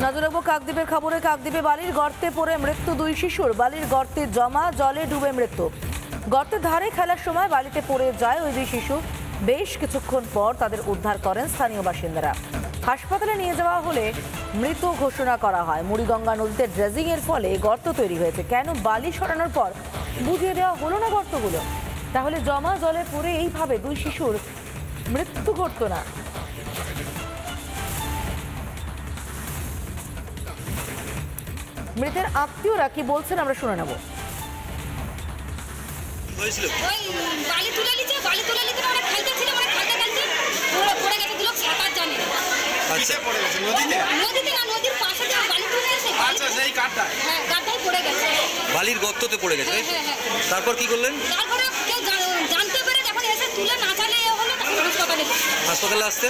নজর রাখবো কাকদ্বীপের খবরে। কাকদ্বীপে বালির গর্তে পড়ে মৃত্যু দুই শিশুর। বালির গর্তে জমা জলে ডুবে মৃত্যু। গর্তের ধারে খেলার সময় বালিতে পড়ে যায় ওই দুই শিশু। বেশ কিছুক্ষণ পর তাদের উদ্ধার করেন স্থানীয় বাসিন্দারা। হাসপাতালে নিয়ে যাওয়া হলে মৃত ঘোষণা করা হয়। মুড়িগঙ্গা নদীতে ড্রেজিং এর ফলে গর্ত তৈরি হয়েছে। কেন বালি সরানোর পর বুঝিয়ে দেওয়া হলো না গর্তগুলো? তাহলে জমা জলে পড়ে এইভাবে দুই শিশুর মৃত্যু ঘটতো না? মৃতের আত্মীয়রা কি বলছেন আমরা শুনে নেব। বালির গর্ততে পড়ে গেছে, তারপর কি করলেন? হাসপাতালে আসতে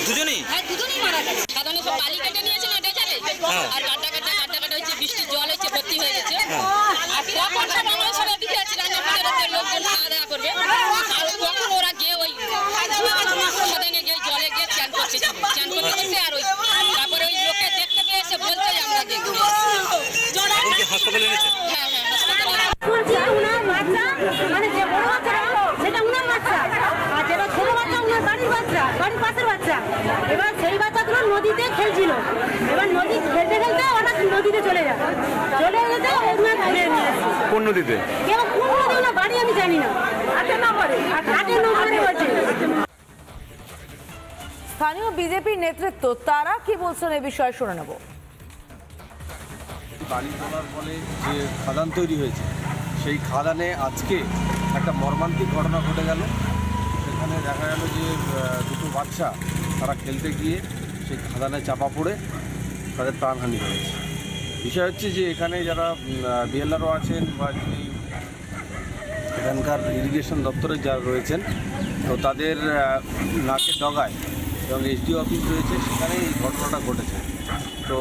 দুজনেই মারা গেছে। সাধারণ সব বালি কেটে নিয়েছে না ডেজারে, আর কাটা হচ্ছে, বৃষ্টির জল হচ্ছে, ভর্তি হয়ে গেছে। আর তখন সব আমরা সবাই দিকে আছি, রান্না বান্নার লোকজন খাওয়া দাওয়া করবে। আর তখন ওরা গিয়ে ওই সদানে গিয়ে জলে গিয়ে চান করছে আর ওই তারপরে ওই লোকে দেখতে পেয়ে এসে বলছে আমরা দেখবো। হাসপাতালে এনেছে? হ্যাঁ হাসপাতালে। এবার সেই বাচ্চাগুলো নদীতে খেলছিল। এবার নদী খেলতে খেলতে ওরা নদীতে চলে যায়। চলে যেতে কোন নদীতে? কোন নদী না বাড়ি আমি জানি না। 8 নম্বরে বলছে। স্থানীয় বিজেপির নেতৃত্ব তারা কি বলছেন এই বিষয়ে শুনে নেব। বালি তোলার ফলে যে খাদান তৈরি হয়েছে, সেই খাদানে আজকে একটা মর্মান্তিক ঘটনা ঘটে গেল। সেখানে দেখা গেল যে দুটো বাচ্চা তারা খেলতে গিয়ে সেই খাদানে চাপা পড়ে তাদের প্রাণহানি হয়েছে। বিষয় হচ্ছে যে এখানে যারা বিএলআরও আছেন বা এখানকার ইরিগেশন দপ্তরে যারা রয়েছেন, তো তাদের নাকের ডগায় এবং এসডিও অফিস রয়েছে, সেখানে এই ঘটনাটা ঘটেছে। তো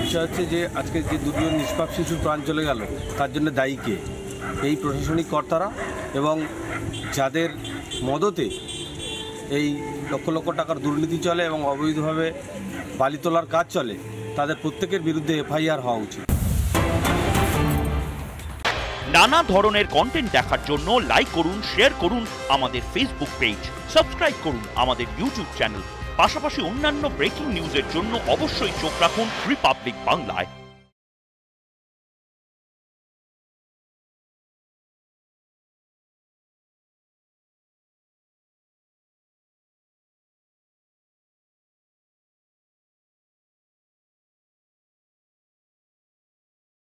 বিষয় হচ্ছে যে আজকে যে দুজন নিষ্পাপ শিশুর প্রাণ চলে গেল, তার জন্য দায়ী কে? এই প্রশাসনিক কর্তারা এবং যাদের মদতে এই লক্ষ লক্ষ টাকার দুর্নীতি চলে এবং অবৈধভাবে বালি তোলার কাজ চলে, তাদের প্রত্যেকের বিরুদ্ধে এফআইআর হওয়া উচিত। নানা ধরনের কন্টেন্ট দেখার জন্য লাইক করুন, শেয়ার করুন আমাদের ফেসবুক পেজ, সাবস্ক্রাইব করুন আমাদের ইউটিউব চ্যানেল। পাশাপাশি অন্যান্য ব্রেকিং নিউজের জন্য অবশ্যই চোখ রাখুন রিপাবলিক বাংলায়।